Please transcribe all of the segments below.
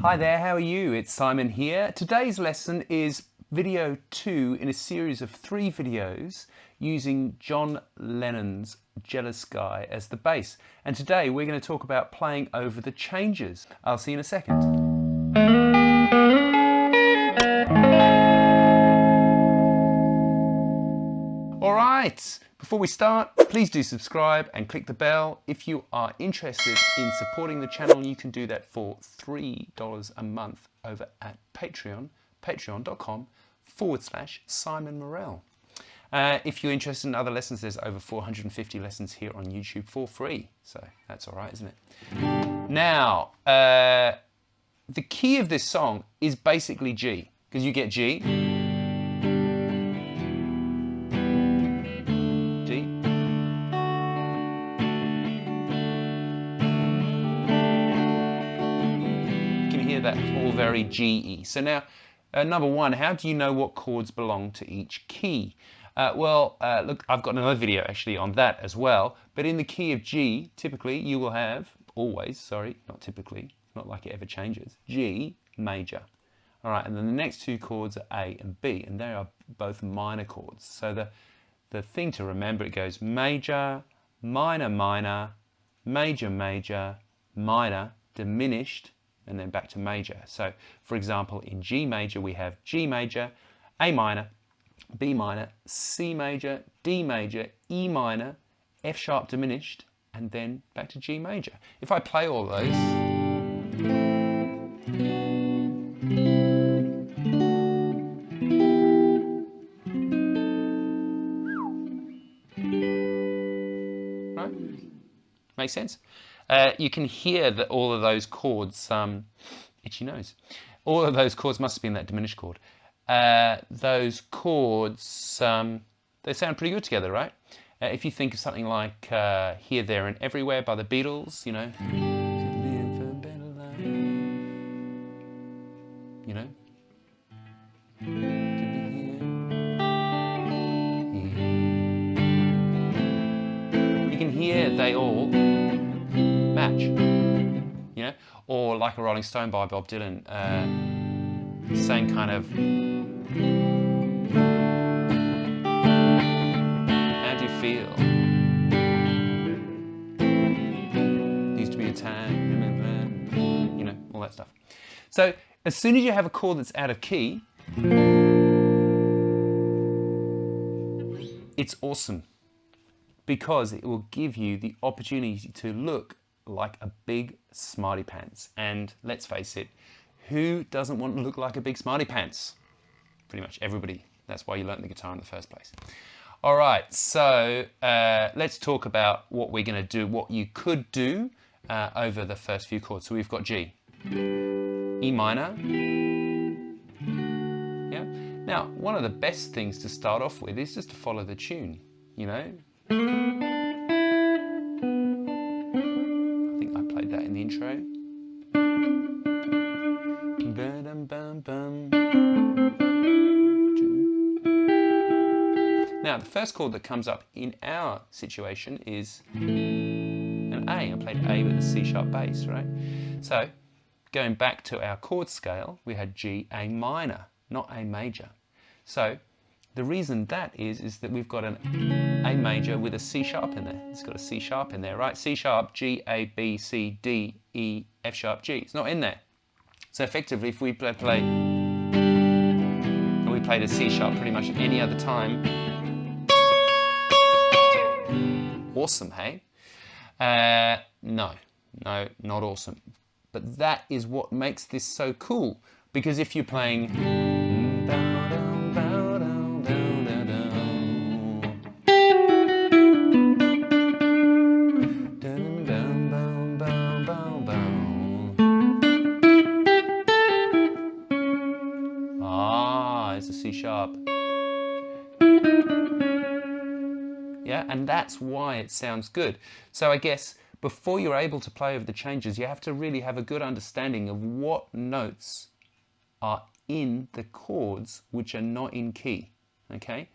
Hi there, how are you? It's Simon here. Today's lesson is video 2 in a series of 3 videos using John Lennon's Jealous Guy as the bass. And today we're going to talk about playing over the changes. I'll see you in a second. Alright, before we start, please do subscribe and click the bell. If you are interested in supporting the channel, you can do that for $3 a month over at Patreon, patreon.com/Simon Morell. If you're interested in other lessons, there's over 450 lessons here on YouTube for free. So that's alright, isn't it? Now, the key of this song is basically G, because you get G, that's all very G-y. So now, number one, how do you know what chords belong to each key? Look, I've got another video actually on that as well, but in the key of G, typically you will have, always, sorry, not typically, not like it ever changes, G major. All right, and then the next two chords are A and B, and they are both minor chords. So the thing to remember, it goes major, minor, minor, major, major, minor, diminished, and then back to major. So, for example, in G major, we have G major, A minor, B minor, C major, D major, E minor, F sharp diminished, and then back to G major. If I play all those, right? Make sense? You can hear that all of those chords, itchy nose, all of those chords must have been that diminished chord. Those chords, they sound pretty good together, right? If you think of something like Here, There and Everywhere by the Beatles, you know. You know. You can hear they all match, you know, or Like a Rolling Stone by Bob Dylan, same kind of. How do you feel? Used to be a time, you know, all that stuff. So as soon as you have a chord that's out of key, it's awesome, because it will give you the opportunity to look like a big smarty pants. And let's face it, who doesn't want to look like a big smarty pants? Pretty much everybody. That's why you learned the guitar in the first place. All right, so let's talk about what we're going to do, what you could do over the first few chords. So we've got G, E minor. Yeah. Now, one of the best things to start off with is just to follow the tune, you know. I think I played that in the intro. Now, the first chord that comes up in our situation is an A. I played A with a C sharp bass, right? So, going back to our chord scale, we had G, A minor, not A major. So, The reason that is that we've got an A major with a C sharp in there. It's got a C sharp in there, right? C sharp, G, A, B, C, D, E, F sharp, G. It's not in there. So effectively, if we played a C sharp pretty much any other time, awesome, hey? No, not awesome. But that is what makes this so cool. Because if you're playing it's a C sharp. Yeah, and that's why it sounds good. So I guess before you're able to play over the changes, you have to really have a good understanding of what notes are in the chords which are not in key. Okay?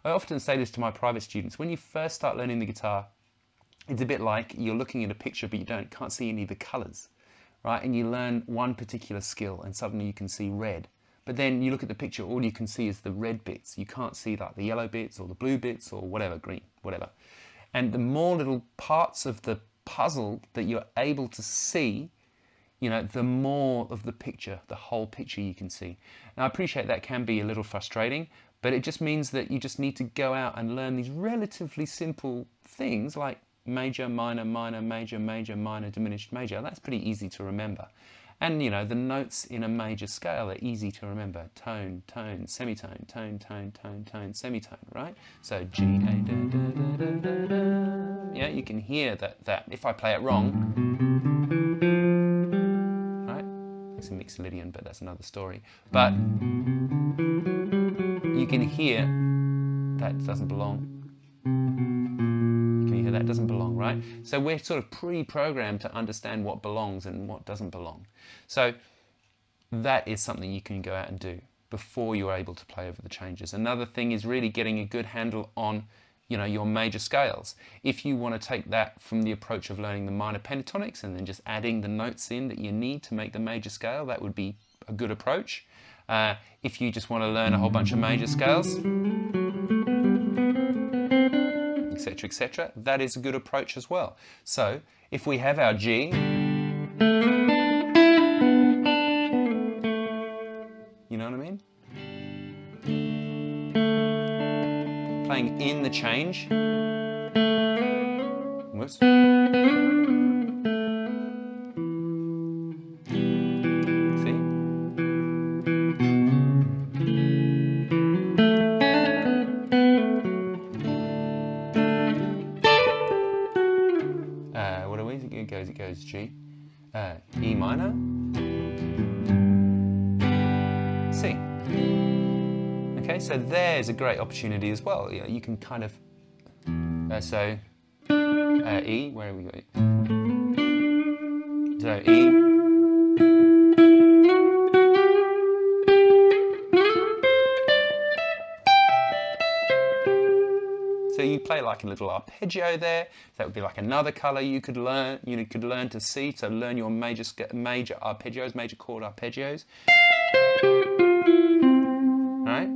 I often say this to my private students. When you first start learning the guitar, it's a bit like you're looking at a picture but you can't see any of the colors, right? And you learn one particular skill and suddenly you can see red. But then you look at the picture, all you can see is the red bits. You can't see like the yellow bits or the blue bits or whatever, green, whatever. And the more little parts of the puzzle that you're able to see, you know, the more of the picture, the whole picture you can see. Now I appreciate that can be a little frustrating, but it just means that you just need to go out and learn these relatively simple things like major, minor, minor, major, major, minor, diminished, major. That's pretty easy to remember. And you know, the notes in a major scale are easy to remember. Tone, tone, semitone, tone, tone, tone, tone, semitone, right? So G, A, da, da, da, da, da. Yeah, you can hear that if I play it wrong, right? It's a Mixolydian, but that's another story. But you can hear that doesn't belong. That doesn't belong, right? So we're sort of pre-programmed to understand what belongs and what doesn't belong. So that is something you can go out and do before you're able to play over the changes. Another thing is really getting a good handle on, you know, your major scales. If you want to take that from the approach of learning the minor pentatonics and then just adding the notes in that you need to make the major scale, that would be a good approach. If you just want to learn a whole bunch of major scales, etc., etc., that is a good approach as well. So if we have our G, you know what I mean? Playing in the change. Whoops. See? What are we? It goes G, E minor, C. Okay, so there's a great opportunity as well. You know, you can kind of E. Where are we going? So E. So you play like a little arpeggio there. That would be like another color you could learn. You could learn to see. So learn your major arpeggios, major chord arpeggios. Right?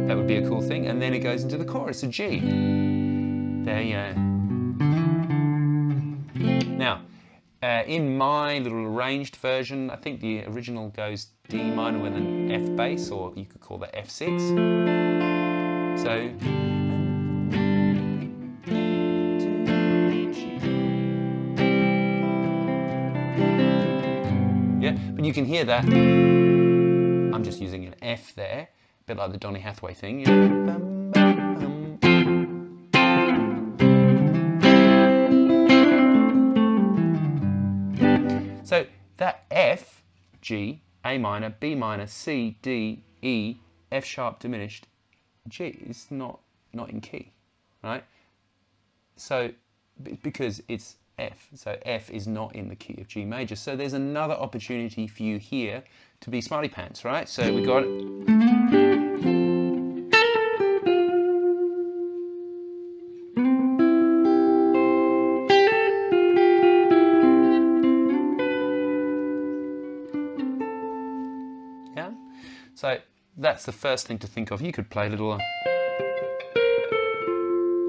That would be a cool thing. And then it goes into the chorus, a G. There you go. Now, in my little arranged version, I think the original goes D minor with an F bass, or you could call that F6. So. Yeah, but you can hear that. I'm just using an F there, a bit like the Donny Hathaway thing. You know? So that F, G, A minor, B minor, C, D, E, F sharp diminished, G is not in key, right? So because it's F, so F is not in the key of G major. So there's another opportunity for you here to be smarty pants, right? So we got that's the first thing to think of. You could play a little, like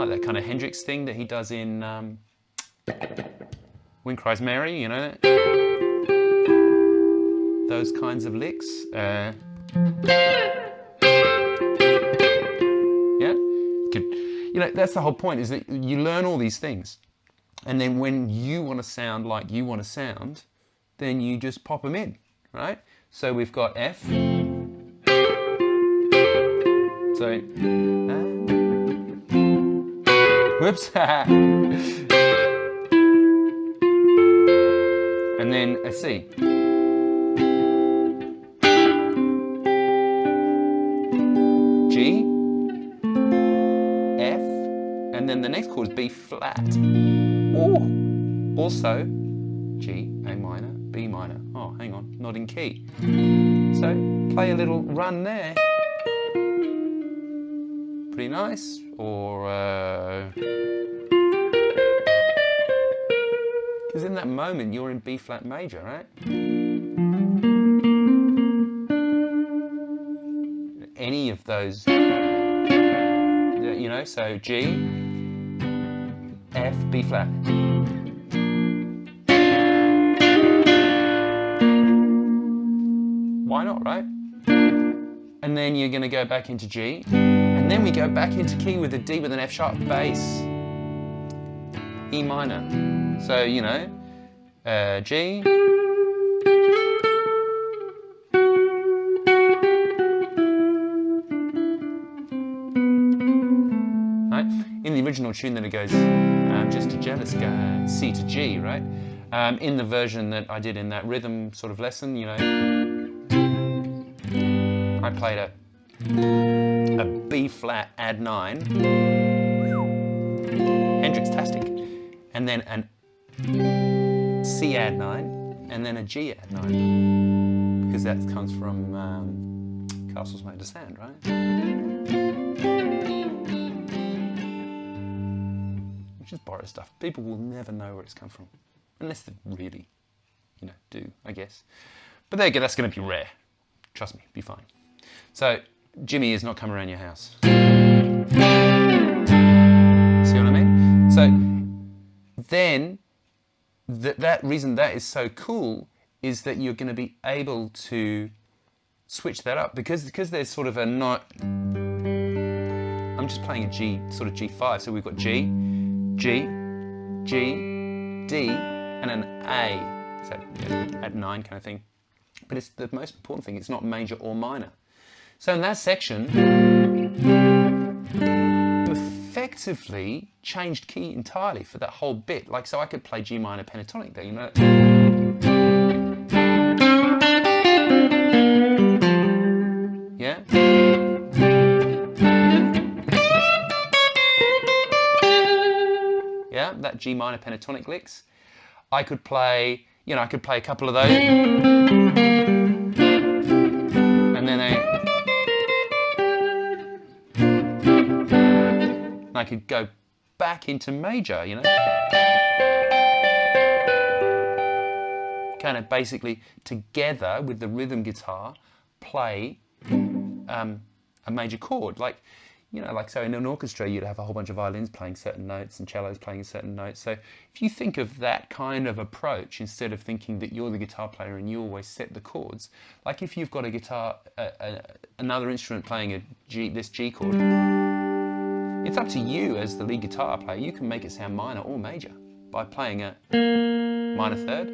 that kind of Hendrix thing that he does in Wind Cries Mary, you know, those kinds of licks. Yeah, you know, that's the whole point, is that you learn all these things, and then when you want to sound like you want to sound, then you just pop them in, right? So we've got F. So, whoops. And then a C. G, F, and then the next chord is B flat. Ooh. Also, G, A minor, B minor. Oh, hang on, not in key. So play a little run there. Pretty nice. Or, because in that moment you're in B flat major, right? Any of those, you know, so G, F, B flat. Why not, right? And then you're going to go back into G, and then we go back into key with a D with an F sharp bass, E minor. So, you know, G, right? In the original tune, then it goes just a jealous guy, C to G, right? In the version that I did in that rhythm sort of lesson, you know, I played a B flat add 9, Hendrix-tastic, and then an C add 9, and then a G add 9, because that comes from Castles Made of Sand, right? Which is borrowed stuff. People will never know where it's come from, unless they really, you know, do, I guess. But there you go, that's going to be rare. Trust me, be fine. So, Jimmy is not coming around your house. See what I mean? So, then, that reason that is so cool is that you're going to be able to switch that up, because there's sort of a not. I'm just playing a G, sort of G5. So we've got G, G, G, D, and an A. So yeah, add 9 kind of thing. But it's the most important thing. It's not major or minor. So in that section, you effectively changed key entirely for that whole bit. Like, so I could play G minor pentatonic there, you know. Yeah. Yeah, that G minor pentatonic licks. I could play, you know, I could play a couple of those. And then I could go back into major, you know. Kind of basically together with the rhythm guitar play a major chord. Like, you know, like so in an orchestra you'd have a whole bunch of violins playing certain notes and cellos playing certain notes. So if you think of that kind of approach, instead of thinking that you're the guitar player and you always set the chords, like if you've got a guitar, another instrument playing this G chord, it's up to you as the lead guitar player. You can make it sound minor or major by playing a minor third,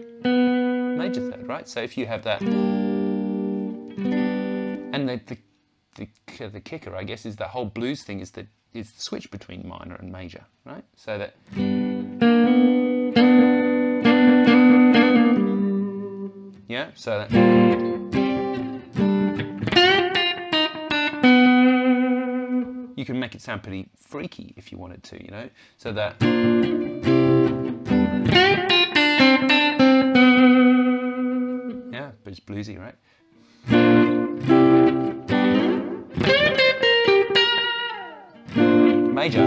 major third, right? So if you have that, and the kicker, I guess, is the whole blues thing is the switch between minor and major, right? So that yeah, so that you can make it sound pretty freaky if you wanted to, you know. So that yeah, but it's bluesy, right? Major.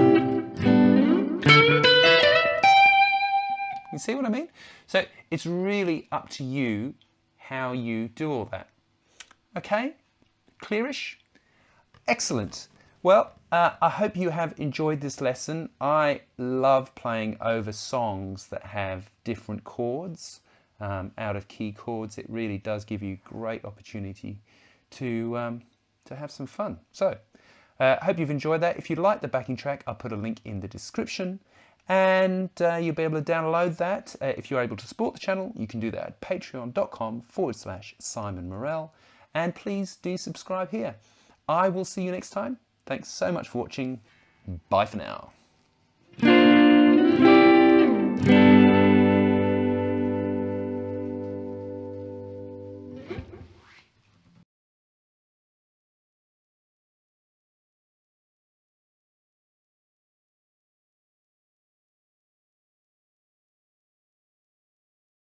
You see what I mean? So it's really up to you how you do all that. Okay? Clearish? Excellent. Well, I hope you have enjoyed this lesson. I love playing over songs that have different chords, out of key chords. It really does give you great opportunity to have some fun. So, I hope you've enjoyed that. If you'd like the backing track, I'll put a link in the description. And you'll be able to download that. If you're able to support the channel, you can do that at patreon.com/Simon Morell. And please do subscribe here. I will see you next time. Thanks so much for watching. Bye for now.